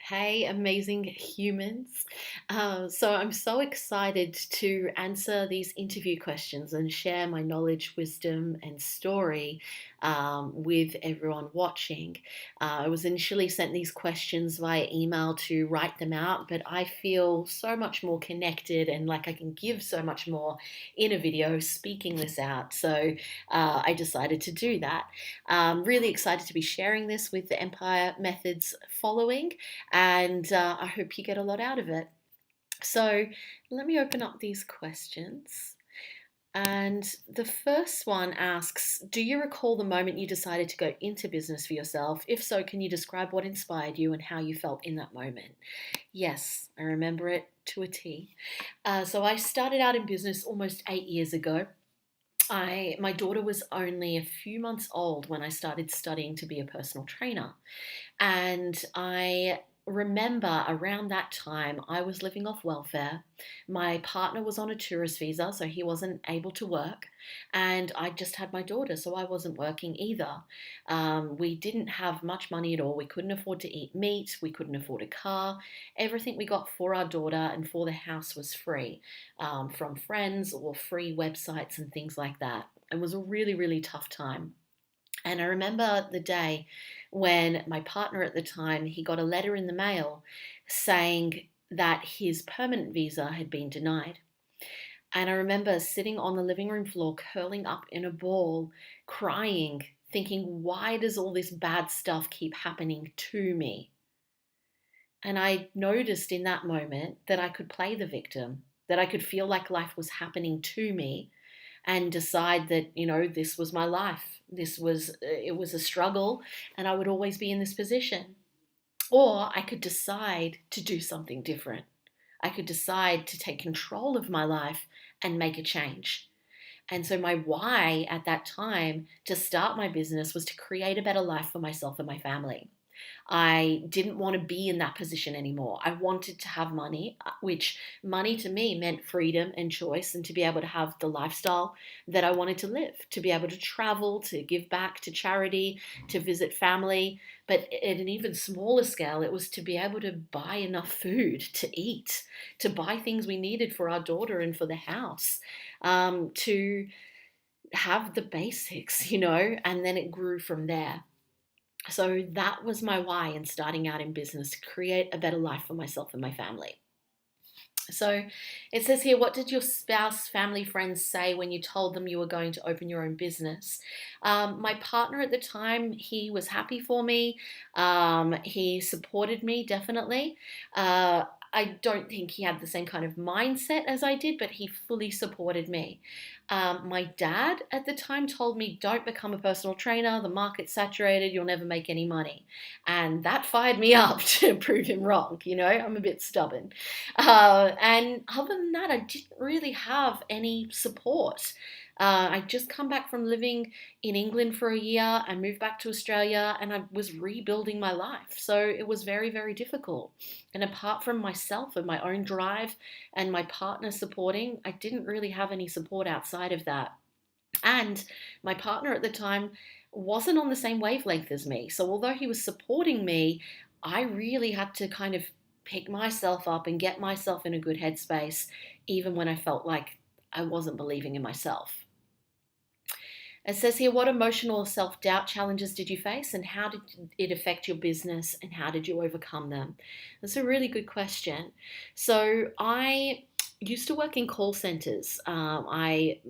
Hey, amazing humans. So I'm so excited to answer these interview questions and share my knowledge, wisdom, and story with everyone watching. I was initially sent these questions via email to write them out, but I feel so much more connected and like I can give so much more in a video speaking this out. So I decided to do that. Really excited to be sharing this with the Empire Methods following and I hope you get a lot out of it. So let me open up these questions. And the first one asks, do you recall the moment you decided to go into business for yourself? If so, can you describe what inspired you and how you felt in that moment? Yes, I remember it to a T. So I started out in business almost 8 years ago. My daughter was only a few months old when I started studying to be a personal trainer. And I remember around that time, I was living off welfare. My partner was on a tourist visa, so he wasn't able to work. And I just had my daughter, so I wasn't working either. We didn't have much money at all. We couldn't afford to eat meat. We couldn't afford a car. Everything we got for our daughter and for the house was free from friends or free websites and things like that. It was a really, really tough time. And I remember the day when my partner at the time, he got a letter in the mail saying that his permanent visa had been denied. And I remember sitting on the living room floor, curling up in a ball, crying, thinking, why does all this bad stuff keep happening to me? And I noticed in that moment that I could play the victim, that I could feel like life was happening to me and decide that, this was my life. It was a struggle and I would always be in this position. Or I could decide to do something different. I could decide to take control of my life and make a change. And so my why at that time to start my business was to create a better life for myself and my family. I didn't want to be in that position anymore. I wanted to have money, which money to me meant freedom and choice, and to be able to have the lifestyle that I wanted to live, to be able to travel, to give back to charity, to visit family. But at an even smaller scale, it was to be able to buy enough food to eat, to buy things we needed for our daughter and for the house, to have the basics, and then it grew from there. So that was my why in starting out in business, to create a better life for myself and my family. So it says here, what did your spouse, family, friends say when you told them you were going to open your own business? My partner at the time, he was happy for me. He supported me, definitely. I don't think he had the same kind of mindset as I did, but he fully supported me. My dad at the time told me, don't become a personal trainer. The market's saturated. You'll never make any money. And that fired me up to prove him wrong. I'm a bit stubborn. And other than that, I didn't really have any support. I'd just come back from living in England for a year and moved back to Australia, and I was rebuilding my life. So it was very, very difficult. And apart from myself and my own drive and my partner supporting, I didn't really have any support outside of that. And my partner at the time wasn't on the same wavelength as me. So although he was supporting me, I really had to kind of pick myself up and get myself in a good headspace, even when I felt like I wasn't believing in myself. It says here, what emotional self-doubt challenges did you face and how did it affect your business and how did you overcome them? That's a really good question. So I used to work in call centers. I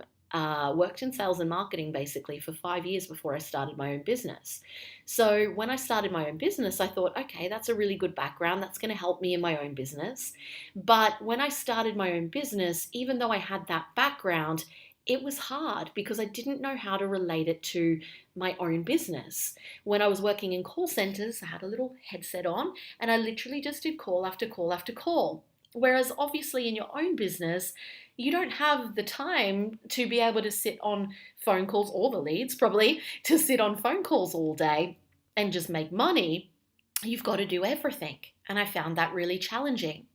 worked in sales and marketing basically for 5 years before I started my own business. So when I started my own business, I thought, okay, that's a really good background. That's going to help me in my own business. But when I started my own business, even though I had that background, it was hard because I didn't know how to relate it to my own business. When I was working in call centers, I had a little headset on and I literally just did call after call after call. Whereas obviously in your own business, you don't have the time to be able to sit on phone calls, or the leads probably, to sit on phone calls all day and just make money. You've got to do everything. And I found that really challenging.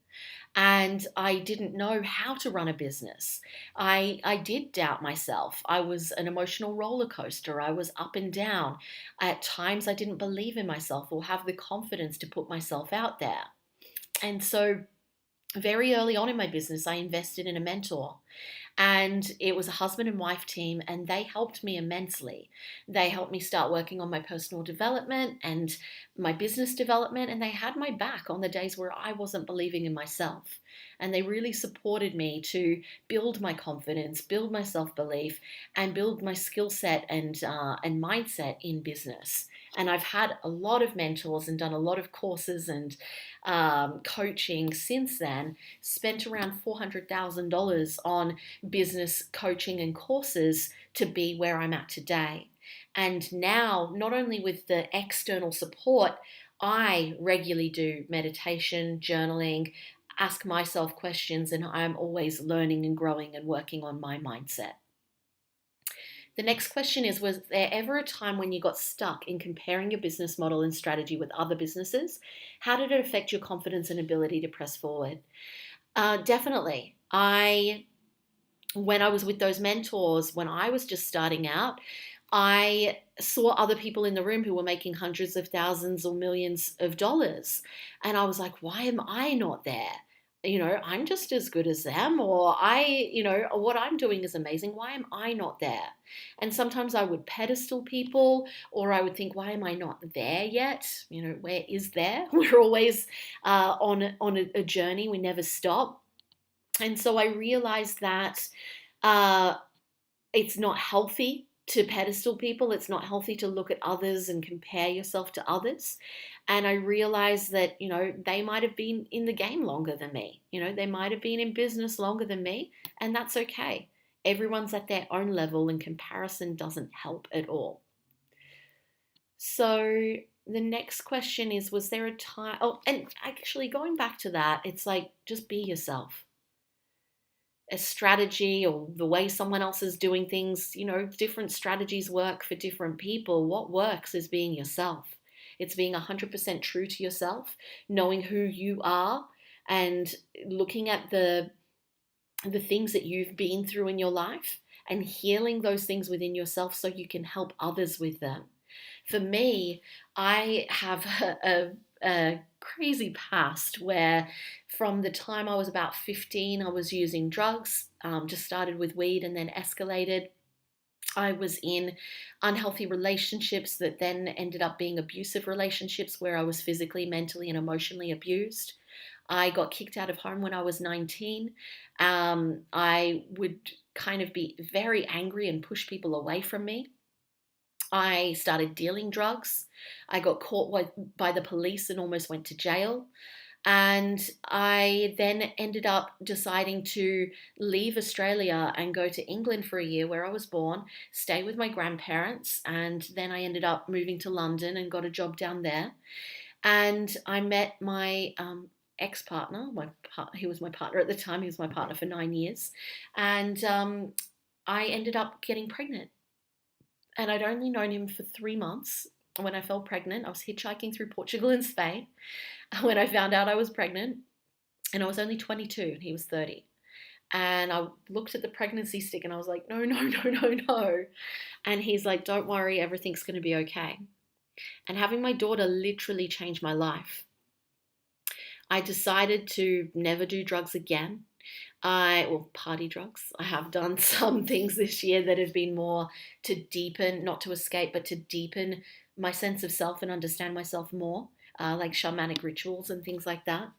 And I didn't know how to run a business. I did doubt myself. I was an emotional roller coaster. I was up and down. At times, I didn't believe in myself or have the confidence to put myself out there. And so, very early on in my business, I invested in a mentor, and it was a husband and wife team, and they helped me immensely. They helped me start working on my personal development and my business development, and they had my back on the days where I wasn't believing in myself. And they really supported me to build my confidence, build my self-belief, and build my skill set and mindset in business. And I've had a lot of mentors and done a lot of courses and coaching since then. Spent around $400,000 on business coaching and courses to be where I'm at today. And now, not only with the external support, I regularly do meditation, journaling, ask myself questions, and I'm always learning and growing and working on my mindset. The next question is, was there ever a time when you got stuck in comparing your business model and strategy with other businesses? How did it affect your confidence and ability to press forward? Definitely. When I was with those mentors, when I was just starting out, I saw other people in the room who were making hundreds of thousands or millions of dollars. And I was like, why am I not there? I'm just as good as them, or what I'm doing is amazing. Why am I not there? And sometimes I would pedestal people, or I would think, why am I not there yet? Where is there? We're always on a journey. We never stop. And so I realized that uh, it's not healthy to pedestal people. It's not healthy to look at others and compare yourself to others. And I realized that, they might have been in the game longer than me. They might have been in business longer than me, and that's okay. Everyone's at their own level, and comparison doesn't help at all. So the next question is, was there a time? Oh, and actually going back to that, it's like, just be yourself. A strategy or the way someone else is doing things, different strategies work for different people. What works is being yourself. It's being 100% true to yourself, knowing who you are, and looking at the things that you've been through in your life and healing those things within yourself so you can help others with them. For me, I have a crazy past where from the time I was about 15, I was using drugs, just started with weed and then escalated. I was in unhealthy relationships that then ended up being abusive relationships where I was physically, mentally, and emotionally abused. I got kicked out of home when I was 19. I would kind of be very angry and push people away from me. I started dealing drugs. I got caught by the police and almost went to jail. And I then ended up deciding to leave Australia and go to England for a year, where I was born, stay with my grandparents. And then I ended up moving to London and got a job down there. And I met my ex-partner. He was my partner at the time. He was my partner for 9 years. And I ended up getting pregnant. And I'd only known him for 3 months. When I fell pregnant, I was hitchhiking through Portugal and Spain when I found out I was pregnant, and I was only 22 and he was 30. And I looked at the pregnancy stick and I was like, no, no, no, no, no. And he's like, don't worry, everything's going to be okay. And having my daughter literally changed my life. I decided to never do drugs again. Party drugs. I have done some things this year that have been more to deepen, not to escape, but to deepen my sense of self and understand myself more, like shamanic rituals and things like that.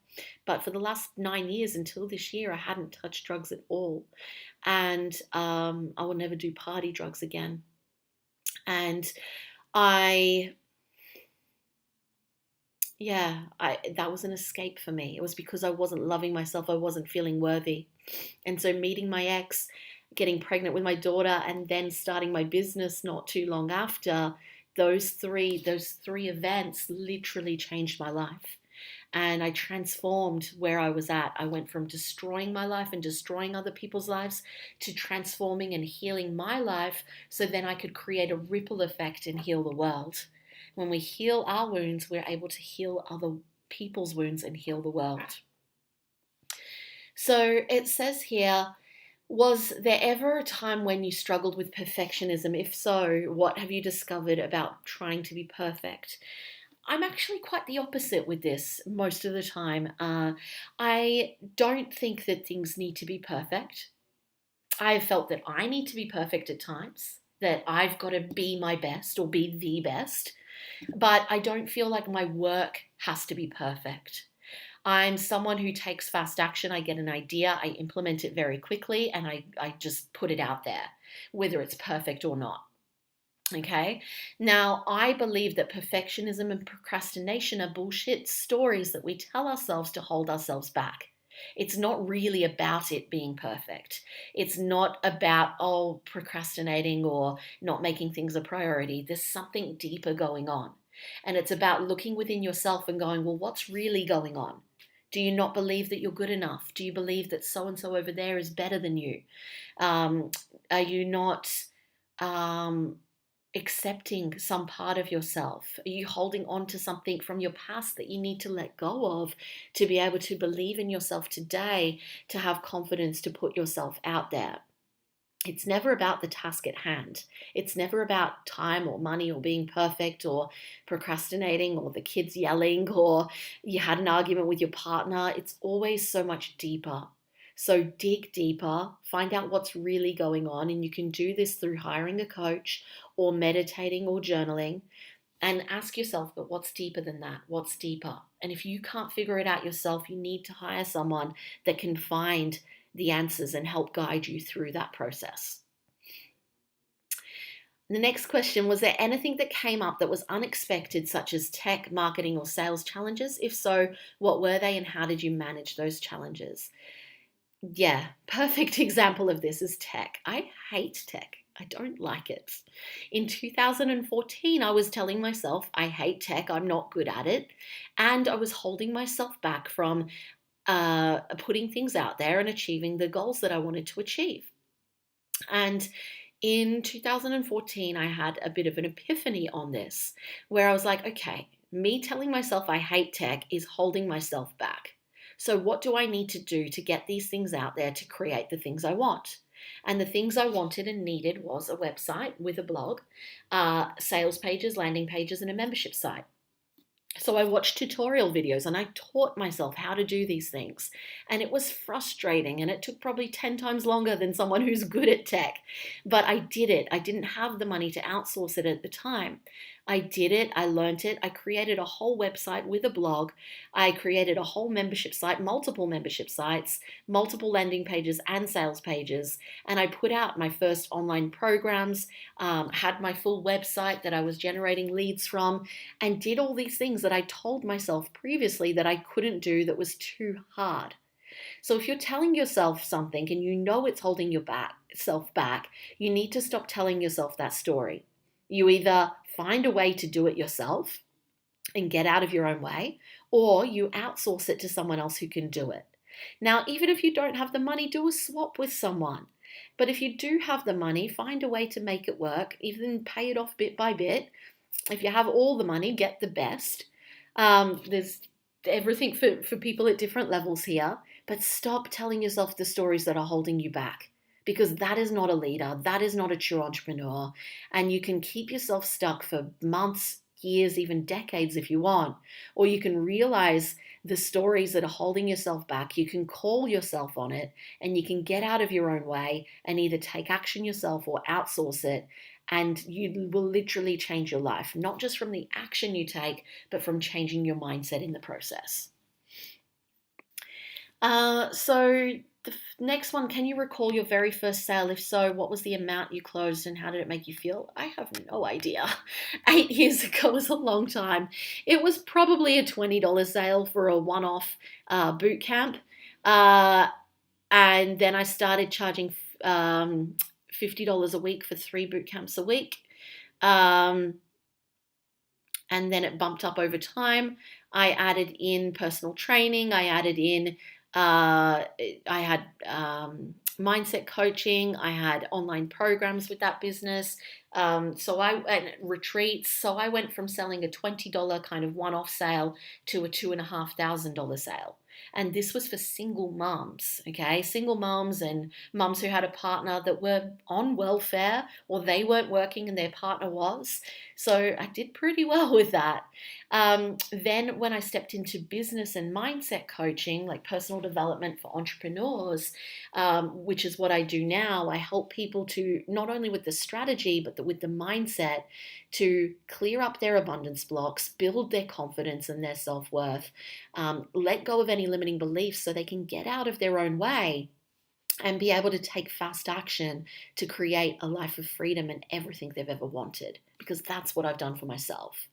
But for the last 9 years until this year, I hadn't touched drugs at all. And I will never do party drugs again. And that was an escape for me. It was because I wasn't loving myself. I wasn't feeling worthy. And so meeting my ex, getting pregnant with my daughter, and then starting my business not too long after, those three events literally changed my life. And I transformed where I was at. I went from destroying my life and destroying other people's lives to transforming and healing my life, so then I could create a ripple effect and heal the world. When we heal our wounds, we're able to heal other people's wounds and heal the world. So it says here, was there ever a time when you struggled with perfectionism? If so, what have you discovered about trying to be perfect? I'm actually quite the opposite with this most of the time. I don't think that things need to be perfect. I've felt that I need to be perfect at times, that I've got to be my best or be the best, but I don't feel like my work has to be perfect. I'm someone who takes fast action. I get an idea, I implement it very quickly, and I just put it out there, whether it's perfect or not. Okay. Now, I believe that perfectionism and procrastination are bullshit stories that we tell ourselves to hold ourselves back. It's not really about it being perfect. It's not about, oh, procrastinating or not making things a priority. There's something deeper going on. And it's about looking within yourself and going, well, what's really going on? Do you not believe that you're good enough? Do you believe that so and so over there is better than you? Um, are you not um, accepting some part of yourself? Are you holding on to something from your past that you need to let go of to be able to believe in yourself today, to have confidence to put yourself out there? It's never about the task at hand. It's never about time or money or being perfect or procrastinating or the kids yelling or you had an argument with your partner. It's always so much deeper. So dig deeper, find out what's really going on. And you can do this through hiring a coach or meditating or journaling, and ask yourself, but what's deeper than that? What's deeper? And if you can't figure it out yourself, you need to hire someone that can find the answers and help guide you through that process. The next question, was there anything that came up that was unexpected, such as tech, marketing, or sales challenges? If so, what were they and how did you manage those challenges? Yeah, perfect example of this is tech. I hate tech. I don't like it. In 2014, I was telling myself, I hate tech, I'm not good at it. And I was holding myself back from putting things out there and achieving the goals that I wanted to achieve. And in 2014, I had a bit of an epiphany on this, where I was like, okay, me telling myself I hate tech is holding myself back. So, what do I need to do to get these things out there to create the things I want? And the things I wanted and needed was a website with a blog, sales pages, landing pages, and a membership site. So I watched tutorial videos and I taught myself how to do these things. And it was frustrating and it took probably 10 times longer than someone who's good at tech. But I did it. I didn't have the money to outsource it at the time. I did it. I learned it. I created a whole website with a blog. I created a whole membership site, multiple membership sites, multiple landing pages and sales pages. And I put out my first online programs, had my full website that I was generating leads from, and did all these things that I told myself previously that I couldn't do, that was too hard. So if you're telling yourself something and you know it's holding your self back, you need to stop telling yourself that story. You either find a way to do it yourself and get out of your own way, or you outsource it to someone else who can do it. Now, even if you don't have the money, do a swap with someone. But if you do have the money, find a way to make it work, even pay it off bit by bit. If you have all the money, get the best. There's everything for people at different levels here, but stop telling yourself the stories that are holding you back, because that is not a leader, that is not a true entrepreneur, and you can keep yourself stuck for months, years, even decades if you want, or you can realize the stories that are holding yourself back. You can call yourself on it and you can get out of your own way and either take action yourself or outsource it, and you will literally change your life, not just from the action you take, but from changing your mindset in the process. So the next one, can you recall your very first sale? If so, what was the amount you closed and how did it make you feel? I have no idea. 8 years ago was a long time. It was probably a $20 sale for a one-off boot camp. And then I started charging $50 a week for 3 boot camps a week. And then it bumped up over time. I added in personal training. I added in, I had mindset coaching. I had online programs with that business. And retreats. So I went from selling a $20 kind of one-off sale to a $2,500 sale. And this was for single mums, okay? Single mums and mums who had a partner that were on welfare or they weren't working and their partner was. So I did pretty well with that. Then when I stepped into business and mindset coaching, like personal development for entrepreneurs, which is what I do now, I help people to not only with the strategy, but with the mindset to clear up their abundance blocks, build their confidence and their self-worth, let go of any limiting beliefs so they can get out of their own way and be able to take fast action to create a life of freedom and everything they've ever wanted, because that's what I've done for myself.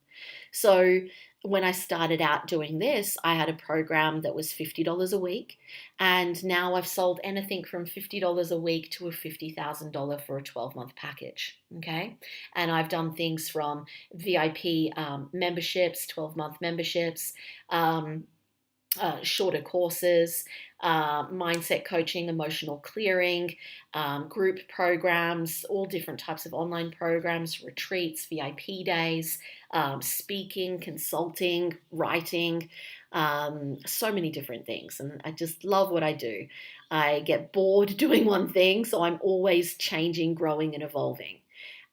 So when I started out doing this, I had a program that was $50 a week. And now I've sold anything from $50 a week to a $50,000 for a 12-month package. Okay. And I've done things from VIP memberships, 12-month memberships, shorter courses, mindset coaching, emotional clearing, group programs, all different types of online programs, retreats, VIP days, speaking, consulting, writing, so many different things. And I just love what I do. I get bored doing one thing, so I'm always changing, growing, and evolving.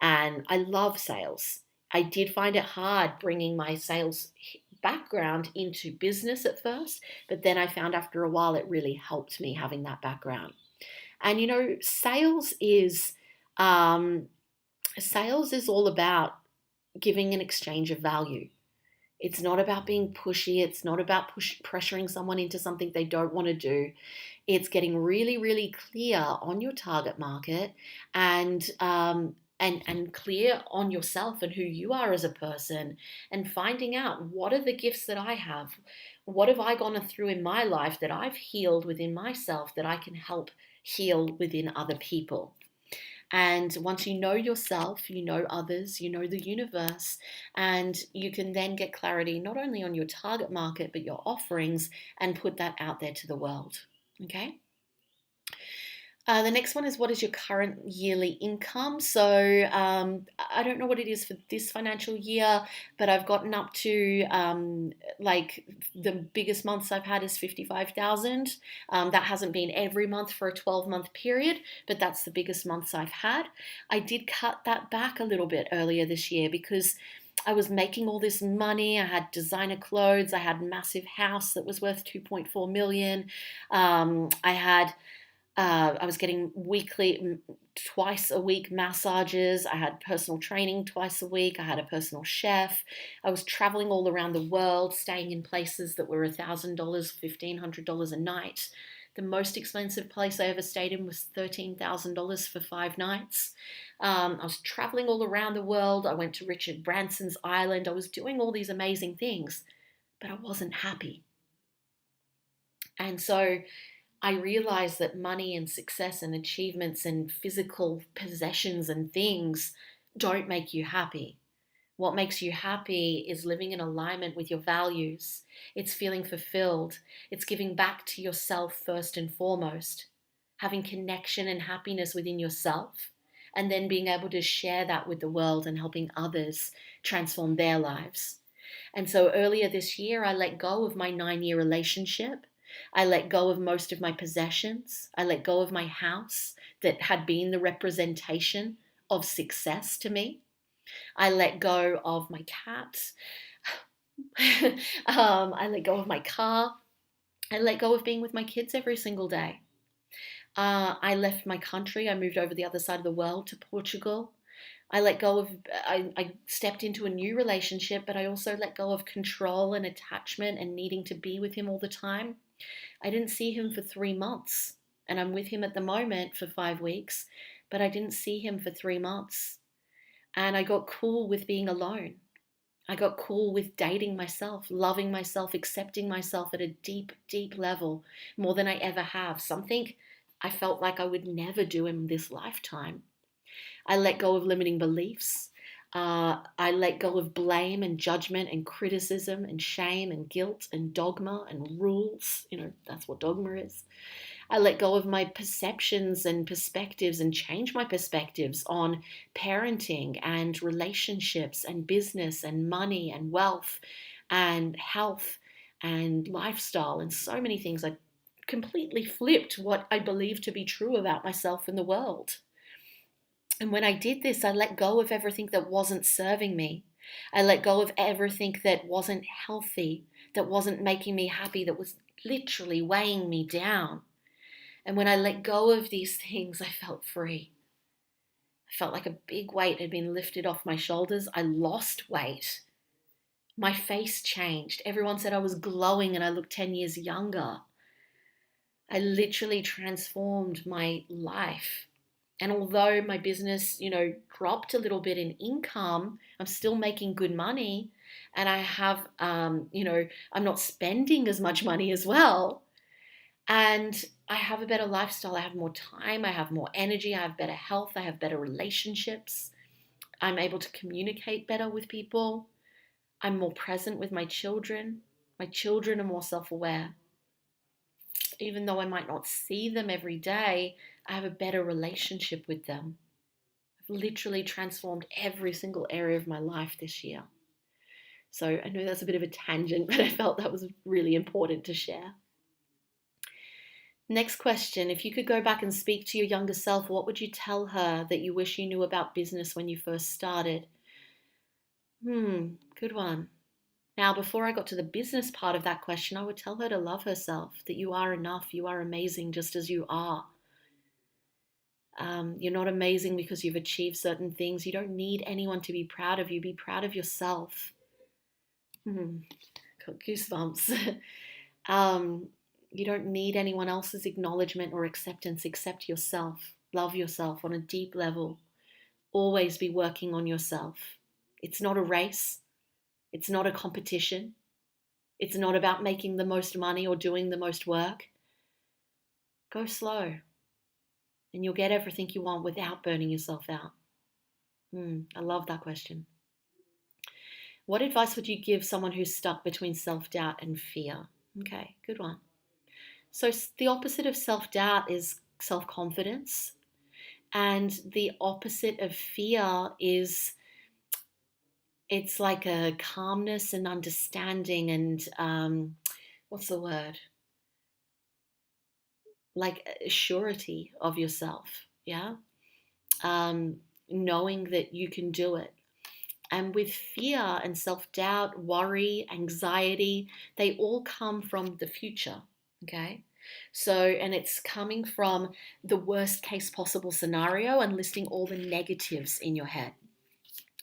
And I love sales. I did find it hard bringing my sales background into business at first, but then I found after a while it really helped me having that background. And um, sales is all about giving an exchange of value. It's not about being pushy. It's not about pressuring someone into something they don't want to do. It's getting really, really clear on your target market and clear on yourself and who you are as a person, and finding out what are the gifts that I have, what have I gone through in my life that I've healed within myself that I can help heal within other people. And once you know yourself, you know others, you know the universe, and you can then get clarity not only on your target market, but your offerings and put that out there to the world. Okay. The next one is, what is your current yearly income? So I don't know what it is for this financial year, but I've gotten up to like the biggest months I've had is 55,000. That hasn't been every month for a 12-month period, but that's the biggest months I've had. I did cut that back a little bit earlier this year because I was making all this money. I had designer clothes. I had a massive house that was worth 2.4 million. I was getting weekly, twice a week massages. I had personal training twice a week. I had a personal chef. I was traveling all around the world, staying in places that were $1,000, $1,500 a night. The most expensive place I ever stayed in was $13,000 for 5 nights. I was traveling all around the world. I went to Richard Branson's island. I was doing all these amazing things, but I wasn't happy. And so I realized that money and success and achievements and physical possessions and things don't make you happy. What makes you happy is living in alignment with your values. It's feeling fulfilled. It's giving back to yourself first and foremost, having connection and happiness within yourself, and then being able to share that with the world and helping others transform their lives. And so earlier this year, I let go of my 9-year relationship. I let go of most of my possessions. I let go of my house that had been the representation of success to me. I let go of my cat. I let go of my car. I let go of being with my kids every single day. I left my country. I moved over the other side of the world to Portugal. I stepped into a new relationship, but I also let go of control and attachment and needing to be with him all the time. I didn't see him for 3 months, and I'm with him at the moment for 5 weeks, but I didn't see him for 3 months. And I got cool with being alone. I got cool with dating myself, loving myself, accepting myself at a deep, deep level, more than I ever have. Something I felt like I would never do in this lifetime. I let go of limiting beliefs. I let go of blame and judgment and criticism and shame and guilt and dogma and rules. That's what dogma is. I let go of my perceptions and perspectives and change my perspectives on parenting and relationships and business and money and wealth and health and lifestyle and so many things. I completely flipped what I believed to be true about myself and the world. And when I did this, I let go of everything that wasn't serving me. I let go of everything that wasn't healthy, that wasn't making me happy, that was literally weighing me down. And when I let go of these things, I felt free. I felt like a big weight had been lifted off my shoulders. I lost weight. My face changed. Everyone said I was glowing and I looked 10 years younger. I literally transformed my life. And although my business, dropped a little bit in income, I'm still making good money. And I have, I'm not spending as much money as well. And I have a better lifestyle. I have more time. I have more energy. I have better health. I have better relationships. I'm able to communicate better with people. I'm more present with my children. My children are more self-aware. Even though I might not see them every day, I have a better relationship with them. I've literally transformed every single area of my life this year. So I know that's a bit of a tangent, but I felt that was really important to share. Next question. If you could go back and speak to your younger self, what would you tell her that you wish you knew about business when you first started? Good one. Now, before I got to the business part of that question, I would tell her to love herself, that you are enough, you are amazing just as you are. You're not amazing because you've achieved certain things. You don't need anyone to be proud of you. Be proud of yourself. Got goosebumps. You don't need anyone else's acknowledgement or acceptance except yourself. Love yourself on a deep level. Always be working on yourself. It's not a race. It's not a competition. It's not about making the most money or doing the most work. Go slow, and you'll get everything you want without burning yourself out. I love that question. What advice would you give someone who's stuck between self-doubt and fear? Okay, good one. So the opposite of self-doubt is self-confidence, and the opposite of fear is, it's like a calmness and understanding and what's the word? Like a surety of yourself, yeah? Knowing that you can do it. And with fear and self-doubt, worry, anxiety, they all come from the future, okay? So, and it's coming from the worst case possible scenario and listing all the negatives in your head.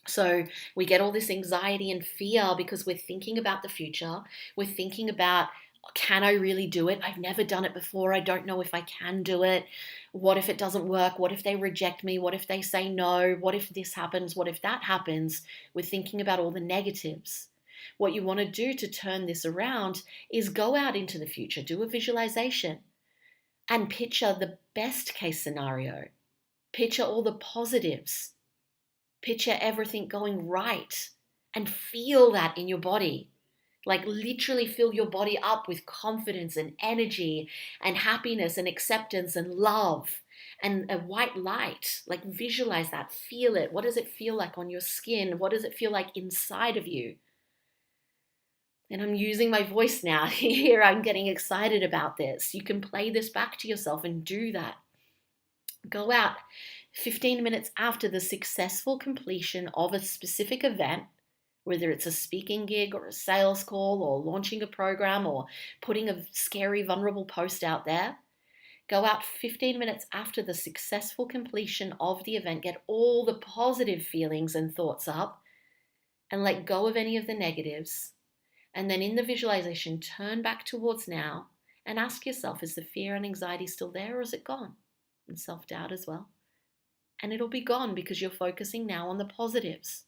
So we get all this anxiety and fear because we're thinking about the future. We're thinking about, can I really do it? I've never done it before. I don't know if I can do it. What if it doesn't work? What if they reject me? What if they say no? What if this happens? What if that happens? We're thinking about all the negatives. What you want to do to turn this around is go out into the future, do a visualization, and picture the best case scenario. Picture all the positives. Picture everything going right and feel that in your body. Like literally fill your body up with confidence and energy and happiness and acceptance and love and a white light. Like visualize that, feel it. What does it feel like on your skin? What does it feel like inside of you? And I'm using my voice now here. I'm getting excited about this. You can play this back to yourself and do that. Go out 15 minutes after the successful completion of a specific event, whether it's a speaking gig or a sales call or launching a program or putting a scary, vulnerable post out there. Go out 15 minutes after the successful completion of the event, get all the positive feelings and thoughts up, and let go of any of the negatives. And then in the visualization, turn back towards now and ask yourself, is the fear and anxiety still there or is it gone? And self-doubt as well. And it'll be gone because you're focusing now on the positives.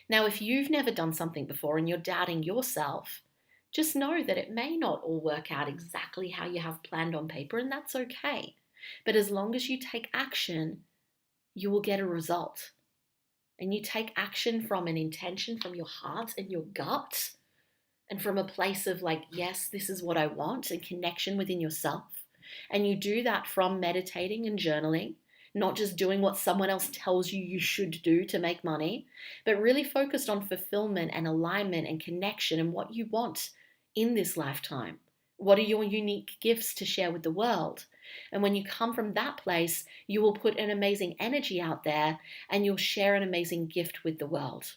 Now, if you've never done something before and you're doubting yourself, just know that it may not all work out exactly how you have planned on paper, and that's okay. But as long as you take action, you will get a result. And you take action from an intention, from your heart and your gut, and from a place of like, yes, this is what I want, and connection within yourself. And you do that from meditating and journaling, not just doing what someone else tells you you should do to make money, but really focused on fulfillment and alignment and connection and what you want in this lifetime. What are your unique gifts to share with the world? And when you come from that place, you will put an amazing energy out there and you'll share an amazing gift with the world.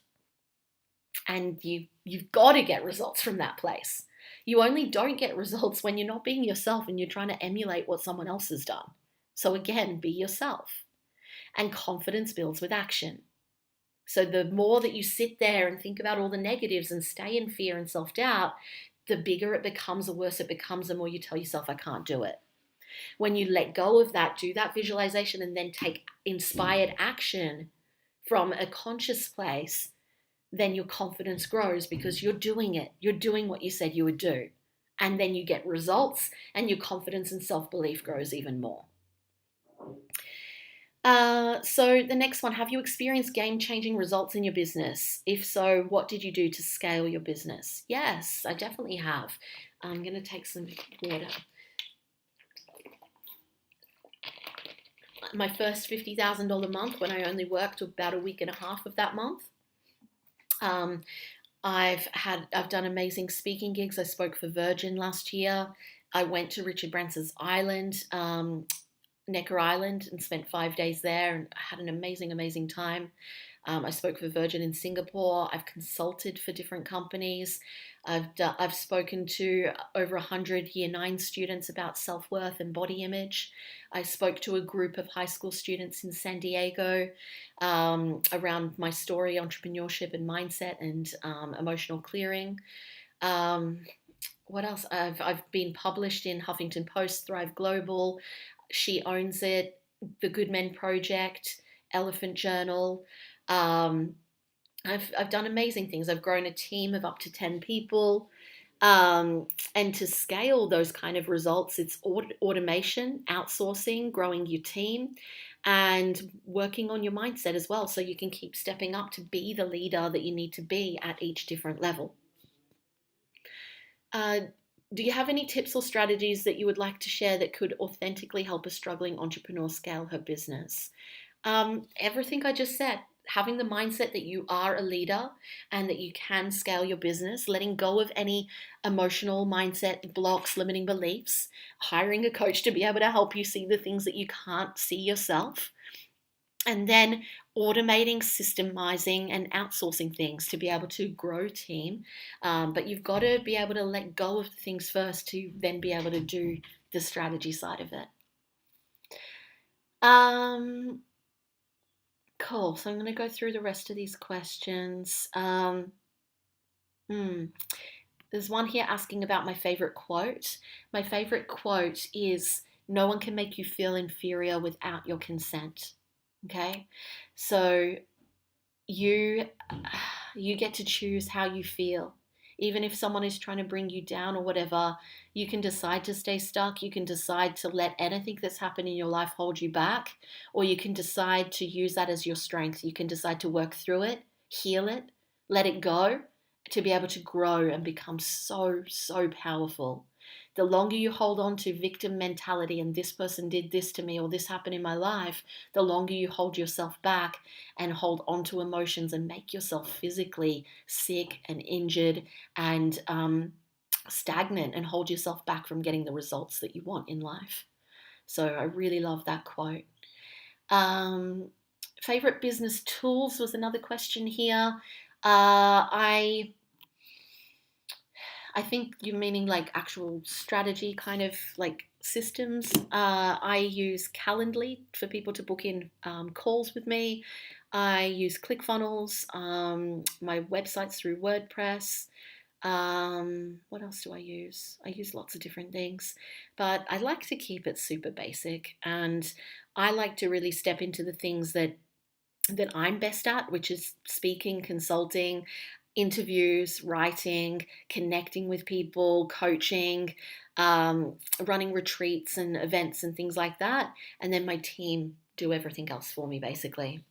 And you've got to get results from that place. You only don't get results when you're not being yourself and you're trying to emulate what someone else has done. So again, be yourself. And confidence builds with action. So the more that you sit there and think about all the negatives and stay in fear and self-doubt, the bigger it becomes, the worse it becomes, the more you tell yourself, I can't do it. When you let go of that, do that visualization and then take inspired action from a conscious place, then your confidence grows because you're doing it. You're doing what you said you would do. And then you get results and your confidence and self-belief grows even more. So the next one, have you experienced game-changing results in your business? If so, what did you do to scale your business? Yes, I definitely have. I'm going to take some water. My first $50,000 month, when I only worked about a week and a half of that month, I've done amazing speaking gigs. I spoke for Virgin last year. I went to Richard Branson's island, Necker Island, and spent 5 days there and had an amazing time. I spoke for Virgin in Singapore. I've consulted for different companies. I've spoken to over 100 Year 9 students about self-worth and body image. I spoke to a group of high school students in San Diego around my story, entrepreneurship and mindset and emotional clearing. What else? I've been published in Huffington Post, Thrive Global, She Owns It, The Good Men Project, Elephant Journal. I've done amazing things. I've grown a team of up to 10 people. And to scale those kind of results, it's automation, outsourcing, growing your team, and working on your mindset as well so you can keep stepping up to be the leader that you need to be at each different level. Do you have any tips or strategies that you would like to share that could authentically help a struggling entrepreneur scale her business? Everything I just said, having the mindset that you are a leader and that you can scale your business, letting go of any emotional mindset blocks, limiting beliefs, hiring a coach to be able to help you see the things that you can't see yourself, and then automating, systemizing, and outsourcing things to be able to grow team. But you've got to be able to let go of things first to then be able to do the strategy side of it. Cool. So I'm going to go through the rest of these questions. There's one here asking about my favorite quote. My favorite quote is, "No one can make you feel inferior without your consent." Okay? So you get to choose how you feel. Even if someone is trying to bring you down or whatever, you can decide to stay stuck. You can decide to let anything that's happened in your life hold you back, or you can decide to use that as your strength. You can decide to work through it, heal it, let it go, to be able to grow and become so powerful. The longer you hold on to victim mentality and this person did this to me or this happened in my life, the longer you hold yourself back and hold on to emotions and make yourself physically sick and injured and stagnant and hold yourself back from getting the results that you want in life. So I really love that quote. Favorite business tools was another question here. I think you're meaning like actual strategy kind of like systems. I use Calendly for people to book in calls with me. I use ClickFunnels. My website's through WordPress. What else do I use? I use lots of different things, but I like to keep it super basic, and I like to really step into the things that I'm best at, which is speaking, consulting, interviews, writing, connecting with people, coaching, running retreats and events and things like that. And then my team do everything else for me, basically.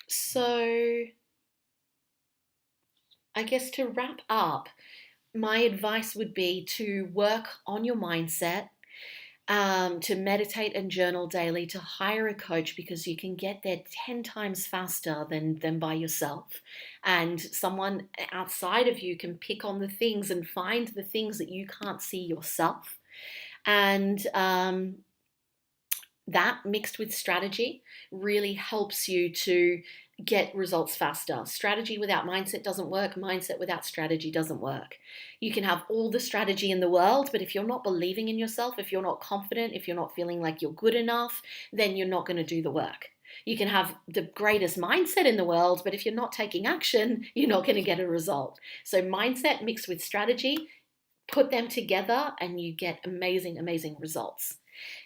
So I guess to wrap up, my advice would be to work on your mindset to meditate and journal daily, to hire a coach because you can get there 10 times faster than by yourself. And someone outside of you can pick on the things and find the things that you can't see yourself. And that mixed with strategy really helps you to get results faster. Strategy without mindset doesn't work. Mindset without strategy doesn't work. You can have all the strategy in the world, but if you're not believing in yourself, if you're not confident, if you're not feeling like you're good enough, then you're not going to do the work. You can have the greatest mindset in the world, but if you're not taking action, you're not going to get a result. So, mindset mixed with strategy, put them together, and you get amazing, amazing results.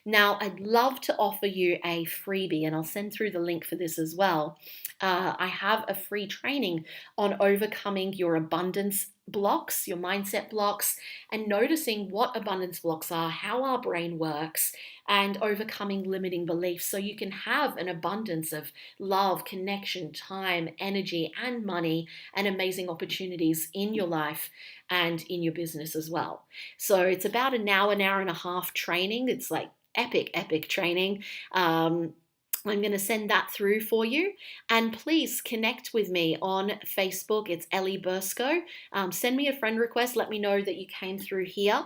Now, I'd love to offer you a freebie, and I'll send through the link for this as well. I have a free training on overcoming your abundance blocks, your mindset blocks, and noticing what abundance blocks are, how our brain works, and overcoming limiting beliefs so you can have an abundance of love, connection, time, energy, and money, and amazing opportunities in your life and in your business as well. So it's about an hour and a half training. It's like epic training. I'm going to send that through for you. And please connect with me on Facebook. It's Ellie Burscough. Send me a friend request. Let me know that you came through here,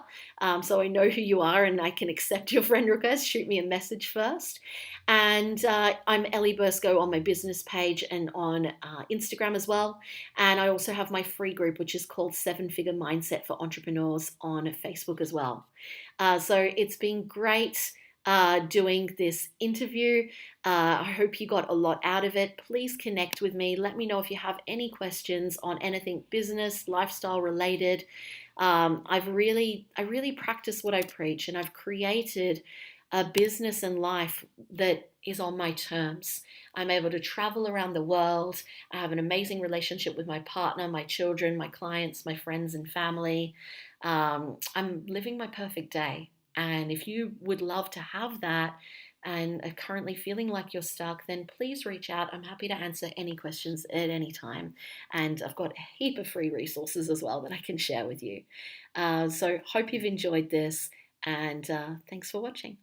so I know who you are and I can accept your friend request. Shoot me a message first. And I'm Ellie Burscough on my business page and on Instagram as well. And I also have my free group, which is called 7-Figure Mindset for Entrepreneurs on Facebook as well. So it's been great doing this interview. I hope you got a lot out of it. Please connect with me. Let me know if you have any questions on anything business, lifestyle related. I really practice what I preach, and I've created a business and life that is on my terms. I'm able to travel around the world. I have an amazing relationship with my partner, my children, my clients, my friends and family. I'm living my perfect day. And if you would love to have that and are currently feeling like you're stuck, then please reach out. I'm happy to answer any questions at any time. And I've got a heap of free resources as well that I can share with you. So hope you've enjoyed this, and thanks for watching.